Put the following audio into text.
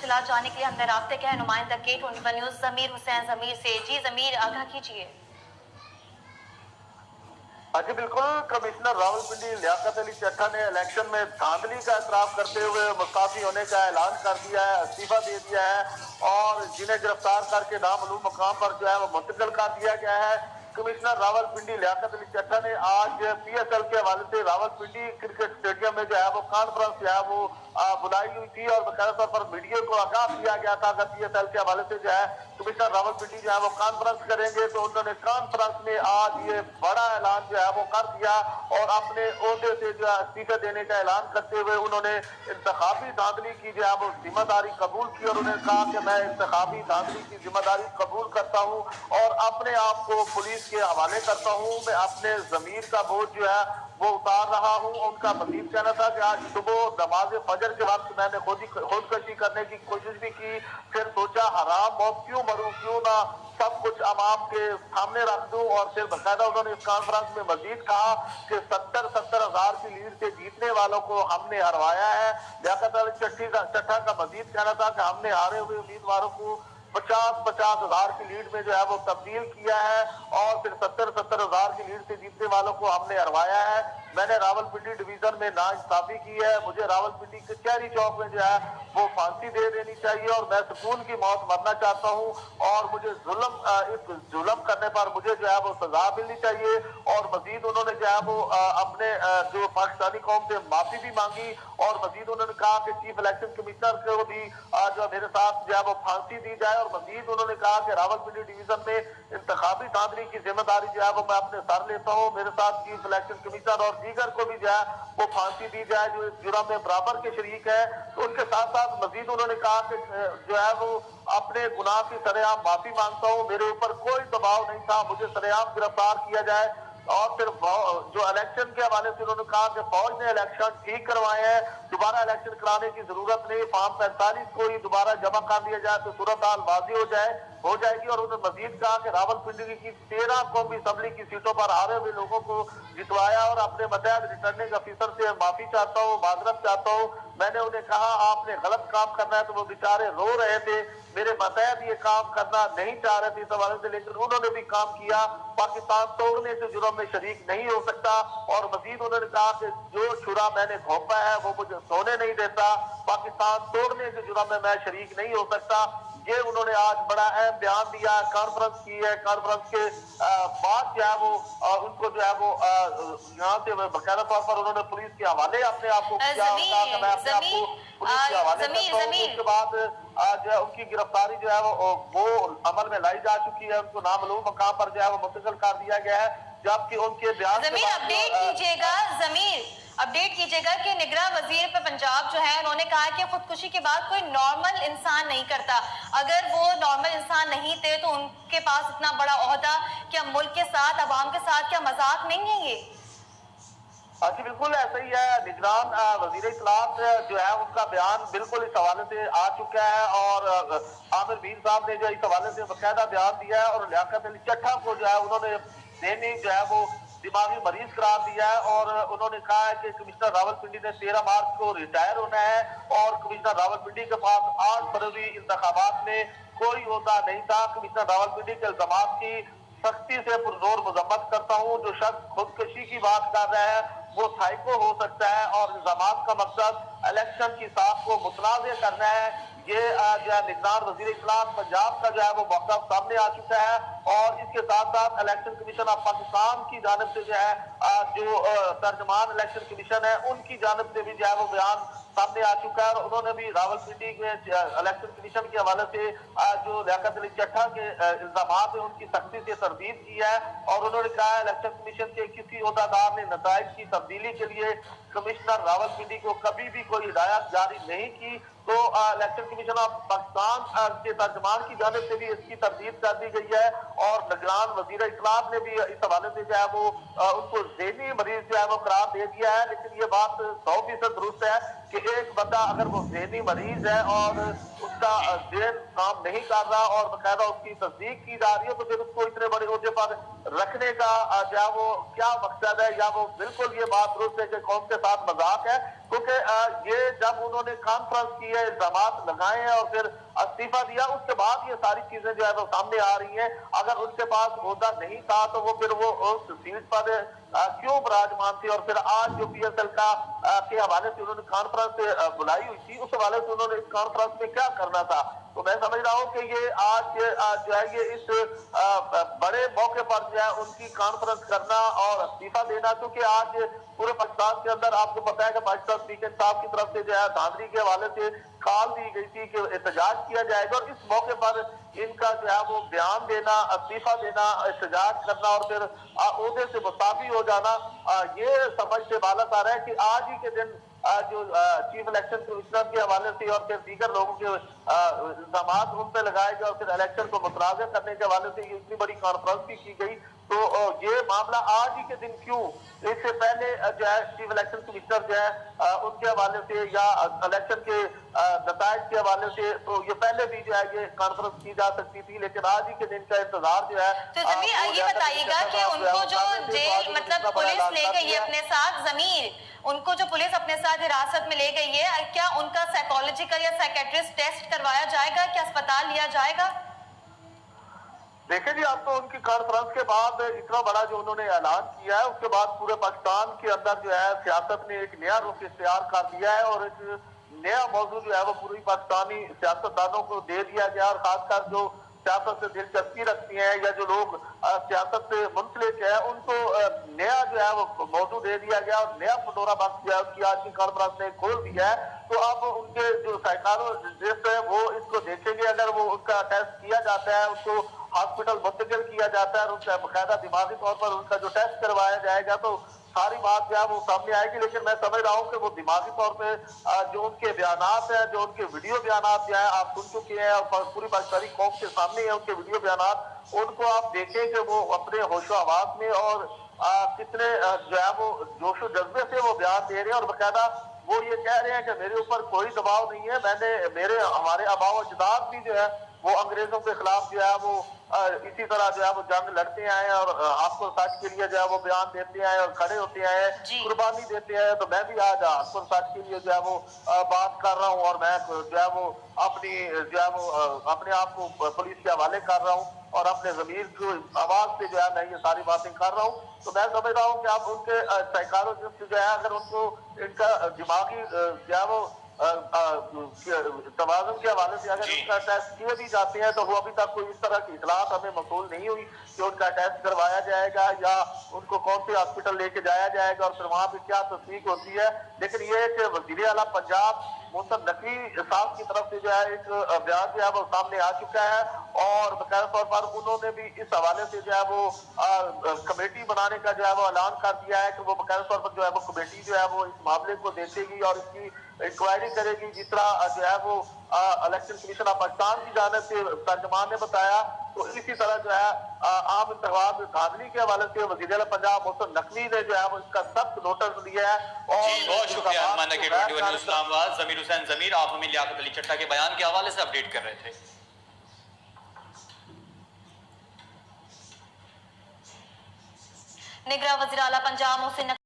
तफसीलात जानने के लिए हमने राब्ते किया है नुमाइंदा K21 न्यूज़ ज़मीर हुसैन ज़मीर से। जी ज़मीर, आगाह कीजिए। जी बिल्कुल, कमिश्नर रावलपिंडी लियाकत अली चट्टा ने इलेक्शन में धांधली का एतराफ करते हुए मुस्ताफी होने का ऐलान कर दिया है, इस्तीफा दे दिया है और जिन्हें गिरफ्तार करके नामालूम मुकाम पर जो है वो मुंतकिल कर दिया गया है। कमिश्नर रावलपिंडी लियाकत अली चट्टा ने आज PSL के हवाले से रावलपिंडी क्रिकेट स्टेडियम में जो है वो कॉन्फ्रेंस जो है वो बुलाई हुई थी और बाकायदा तौर पर मीडिया को आगाह किया गया था कि PSL के हवाले से जो है कमिश्नर रावलपिंडी जो है वो कॉन्फ्रेंस करेंगे। तो उन्होंने कॉन्फ्रेंस में आज ये बड़ा ऐलान जो है वो कर दिया और अपने ओहदे से जो है इस्तीफे देने का ऐलान करते हुए उन्होंने इंतखाबी धांधली की जो है वो जिम्मेदारी कबूल की और उन्होंने कहा कि मैं इंतखाबी धांधली की जिम्मेदारी कबूल करता हूँ और अपने आप को पुलिस के हवाले करता हूँ। मैं अपने जमीर का बोझ जो है वो उतार रहा हूँ। उनका मजीद कहना था कि आज सुबह नमाज फजर के वक्त मैंने खुदकशी करने की कोशिश भी की, फिर सोचा हराम मौत क्यों मरूं, क्यों ना सब कुछ अवाम के सामने रख दूं। और फिर बाकायदा उन्होंने इस कॉन्फ्रेंस में मजीद कहा कि 70 हजार की लीड से जीतने वालों को हमने हरवाया है। लियाकत अली चट्टा का मजीद कहना था कि हमने हारे हुए उम्मीदवारों को 50 हजार की लीड में जो है वो तब्दील किया है और फिर 70 हजार की लीड से जीतने वालों को हमने हरवाया है। मैंने रावलपिंडी डिवीजन में नाइंसाफी की है, मुझे रावलपिंडी के कचहरी चौक में जो है वो फांसी दे देनी चाहिए और मैं सुकून की मौत मरना चाहता हूँ और मुझे इस जुल्म करने पर मुझे जो है वो सजा मिलनी चाहिए। और मजीद उन्होंने जो है वो अपने जो पाकिस्तानी कौम से माफी भी मांगी और मजीद उन्होंने कहा कि चीफ इलेक्शन कमिश्नर को भी जो मेरे साथ जो है वो फांसी दी जाए और मजीद उन्होंने कहा कि रावलपिंडी डिवीजन में इंतखाबी धांधली की जिम्मेदारी जो है वो मैं अपने सर लेता हूँ। मेरे साथ चीफ इलेक्शन कमिश्नर और दीगर को भी जो है वो फांसी दी जाए जो इस जुर्म में बराबर के शरीक है। तो उनके साथ साथ मजीद उन्होंने कहा कि जो है वो अपने गुनाह की सरेआम माफी मांगता हूँ, मेरे ऊपर कोई दबाव नहीं था, मुझे सरेआम गिरफ्तार किया जाए। और फिर जो इलेक्शन के हवाले से उन्होंने कहा कि फौज ने इलेक्शन ठीक करवाए हैं, दोबारा इलेक्शन कराने की जरूरत नहीं, फॉर्म 45 को ही दोबारा जमा कर दिया जाए तो सूरत हाल वाजी हो जाएगी। और उन्होंने मजीद कहा कि रावलपिंडी की 13 कौमी असम्बली की सीटों पर हारे हुए लोगों को जितवाया और अपने मतहत रिटर्निंग अफीसर से माफी चाहता हूँ, माजरत चाहता हूँ। मैंने उन्हें कहा आपने गलत काम करना है तो वो बेचारे रो रहे थे, मेरे मतहत ये काम करना नहीं चाह रहे थे इस हवाले से, लेकिन उन्होंने भी काम किया। पाकिस्तान तोड़ने के जुर्म में शरीक नहीं हो सकता। और मजीद उन्होंने कहा कि जो छुरा मैंने घोंपा है वो मुझे सोने नहीं देता, पाकिस्तान तोड़ने के जुर्म में मैं शरीक नहीं हो सकता। ये उन्होंने आज बड़ा अहम बयान दिया, कॉन्फ्रेंस की है। कॉन्फ्रेंस के बाद जो है वो उनको जो है वो यहाँ से बाकायदा तौर पर उन्होंने पुलिस के हवाले अपने आप को किया, मैं अपने आप को पुलिस के हवाले करता हूँ। उसके बाद जो उनकी गिरफ्तारी जो है वो अमल में लाई जा चुकी है, उनको नामालूम मकाम पर जो है वो मुंतकिल कर दिया गया है। जबकि उनके बयान अपडेट कीजिएगा कि निगरान वजीर पे पंजाब जो है उन्होंने कहा कि खुदकुशी के बाद कोई नॉर्मल इंसान नहीं करता। अगर वो नॉर्मल इंसान नहीं थे तो उनके पास इतना बड़ा ओहदा क्या मुल्क के साथ अवाम के साथ क्या मजाक नहीं है ये? जी बिल्कुल ऐसा ही है। निगरान वजीर इत्तलात जो है उनका बयान बिल्कुल इस हवाले से आ चुका है और आमिर मीर साहब ने जो इस हवाले से बाकायदा बयान दिया है और लियाकत अली चट्टा को जो है उन्होंने देने जो है वो दिमागी मरीज करार दिया है। और उन्होंने कहा है कि कमिश्नर रावलपिंडी ने 13 मार्च को रिटायर होना है और कमिश्नर रावलपिंडी के पास 8 फरवरी इंतखाबात में कोई ओहदा नहीं था। कमिश्नर रावलपिंडी के इल्जामात की सख्ती से पुरजोर मजम्मत करता हूँ। जो शख्स खुदकशी की बात कर रहा है वो साइको हो सकता है और इल्जामात का मकसद इलेक्शन की साख को मुतनाज़ करना है। ये जो है निगरान वजीर इत्तलात पंजाब का जो है वो मौक़िफ़ सामने आ चुका है। और इसके साथ साथ इलेक्शन कमीशन ऑफ पाकिस्तान की जानिब से जो है जो तर्जमान इलेक्शन कमीशन है उनकी जानिब से भी जो है वो बयान सामने आ चुका है। और उन्होंने भी रावलपिंडी के इलेक्शन कमीशन के हवाले से जो लियाकत अली चट्टा के इल्जामात है उनकी सख्ती से तरदीद की है। और उन्होंने कहा है इलेक्शन कमीशन के किसी ओहदेदार ने नताइज की तब्दीली के लिए कमिश्नर रावलपिंडी को कभी भी कोई हिदायत जारी नहीं की। तो इलेक्शन कमीशन ऑफ पाकिस्तान के तर्जमान की जानिब से भी इसकी तरदीद कर दी गई है। और निगरान वजीर इत्तलात ने भी इस हवाले से जो है वो उनको ज़हनी मरीज जो है वो करार दे दिया है। लेकिन ये बात 100% दुरुस्त है कि एक बंदा अगर वो ज़हनी मरीज है और उसका ज़हन काम नहीं कर रहा और बाकायदा उसकी तस्दीक की जा रही है तो फिर उसको इतने बड़े ओहदे पर रखने का जो है वो क्या मकसद है, या वो बिल्कुल ये बात दुरुस्त है कि कौम के साथ मजाक है। क्योंकि ये जब उन्होंने कॉन्फ्रेंस की है, इल्जामात लगाए हैं और फिर इस्तीफा दिया, उसके बाद ये सारी चीजें जो है वो सामने आ रही हैं। अगर उनके पास ओहदा नहीं था तो वो फिर वो उस सीट पर क्यों विराजमान थे, और फिर आज जो PSL का के हवाले से उन्होंने कॉन्फ्रेंस बुलाई हुई थी, उस हवाले से उन्होंने इस कॉन्फ्रेंस में क्या करना था। तो मैं समझ रहा हूँ कि ये आज जो है ये इस बड़े मौके पर जो है उनकी कॉन्फ्रेंस करना और इस्तीफा देना, क्योंकि आज पूरे पाकिस्तान के अंदर आपको पता है कि पाकिस्तान स्पीकर साहब की तरफ से जो है धांधली के हवाले से कॉल दी गई थी कि एहतजाज किया जाएगा, और इस मौके पर इनका जो है वो बयान देना, इस्तीफा देना, एहतजाज करना और फिर ओहदे से मुस्ताफी हो जाना, ये समझ से बालत आ रहा है कि आज ही के दिन जो चीफ इलेक्शन कमिश्नर के हवाले से और फिर दीगर लोगों के इल्जामात उन पे लगाए गए और फिर इलेक्शन को मुतनाज़ करने के हवाले से इतनी बड़ी कॉन्फ्रेंस भी की गई। तो ये मामला आज ही के दिन क्यों, इससे पहले जो है चीफ इलेक्शन कमिश्नर जो है उनके हवाले से या इलेक्शन के नतायज के हवाले से, तो ये पहले भी जो है ये कॉन्फ्रेंस की जा सकती थी, लेकिन आज ही के दिन का इंतजार जो है। तो जमीर ये बताइएगा कि उनको जो जेल मतलब पुलिस ले गई है अपने साथ, जमीर उनको जो पुलिस अपने साथ हिरासत में ले गई है, क्या उनका साइकोलॉजिकल या साइकेट्रिस्ट टेस्ट करवाया जाएगा, क्या अस्पताल लिया जाएगा? देखिए जी, अब तो उनकी कॉन्फ्रेंस के बाद इतना बड़ा जो उन्होंने ऐलान किया है, उसके बाद पूरे पाकिस्तान के अंदर जो है सियासत ने एक नया रुख इख्तियार कर दिया है और एक नया मौजूद जो है वो पूरी पाकिस्तानी सियासतदानों को दे दिया गया, और खासकर जो सियासत से दिलचस्पी रखती हैं या जो लोग सियासत से मुंसलिक है, उनको नया जो है वो मौजू दे दिया गया और नया पटोरा बख्श जो है उसकी आज की कॉन्फ्रेंस ने खोल दिया है। तो अब उनके जो साइकोलॉजिस्ट है वो इसको देखेंगे, अगर वो उसका टेस्ट किया जाता है, उसको हॉस्पिटल मुंतकिल किया जाता है और उनका बाकायदा दिमागी तौर पर उनका जो टेस्ट करवाया जाएगा, तो सारी बात जो है वो सामने आएगी। लेकिन मैं समझ रहा हूँ कि वो दिमागी तौर पे जो उनके बयानात हैं, जो उनके वीडियो बयानात जो है आप सुन चुके हैं और पूरी पाकिस्तानी कौम के सामने है उनके वीडियो बयानात, उनको आप देखें कि वो अपने होशो हवास में और कितने जो है वो जोशो जज्बे से वो बयान दे रहे हैं, और बाकायदा वो ये कह रहे हैं कि मेरे ऊपर कोई दबाव नहीं है, हमारे आबाओ अजदाद भी जो है वो अंग्रेजों के खिलाफ जो है वो इसी तरह जो है वो जंग लड़ते आए हैं और आपको सच के लिए जो है वो बयान देते आए और खड़े होते आए, कुर्बानी देते हैं। तो मैं भी आज आपको सच के लिए जो है वो बात कर रहा हूँ और मैं जो है वो अपनी जो है वो अपने आप को पुलिस के हवाले कर रहा हूँ और अपने ज़मीर की आवाज से जो है मैं ये सारी बातें कर रहा हूँ। तो मैं समझ रहा हूँ कि आप उनके साइकोलॉजिस्ट जो है, अगर उनको इनका दिमागी जो है वो तवाज़ुन के हवाले से अगर उनका टेस्ट किए भी जाते हैं, तो वो अभी तक कोई इस तरह की इतलात हमें मौसूल नहीं हुई कि उनका टेस्ट करवाया जाएगा या उनको कौन से हॉस्पिटल लेके जाया जाएगा और फिर वहाँ पे क्या तस्दीक होती है। लेकिन ये कि वज़ीर आला पंजाब मोहसिन नकवी साहब की तरफ से जो है एक बयान जो है वो सामने आ चुका है और बकायदा तौर पर उन्होंने भी इस हवाले से जो है वो कमेटी बनाने का जो है वो ऐलान कर दिया है कि वो बकायदा तौर पर जो है वो कमेटी जो है वो इस मामले को देखेगी और इसकी इंक्वायरी करेगी, जिस तरह जो है वो इलेक्शन कमीशन ऑफ पाकिस्तान की जानिब से तर्जमान ने बताया। तो इसी तरह जो है आम इंतखाब धांधली के हवाले से वज़ीर आला पंजाब मोहसिन नकवी ने जो है वो इसका सख्त नोटिस लिया है। और बहुत शुक्रिया नुमाइंदा के 21 न्यूज़ इस्लामाबाद ज़मीर हुसैन ज़मीर, आप हमें लियाकत अली चट्टा के बयान के हवाले से अपडेट कर रहे थे। निगरान वज़ीर आला पंजाब मोहसिन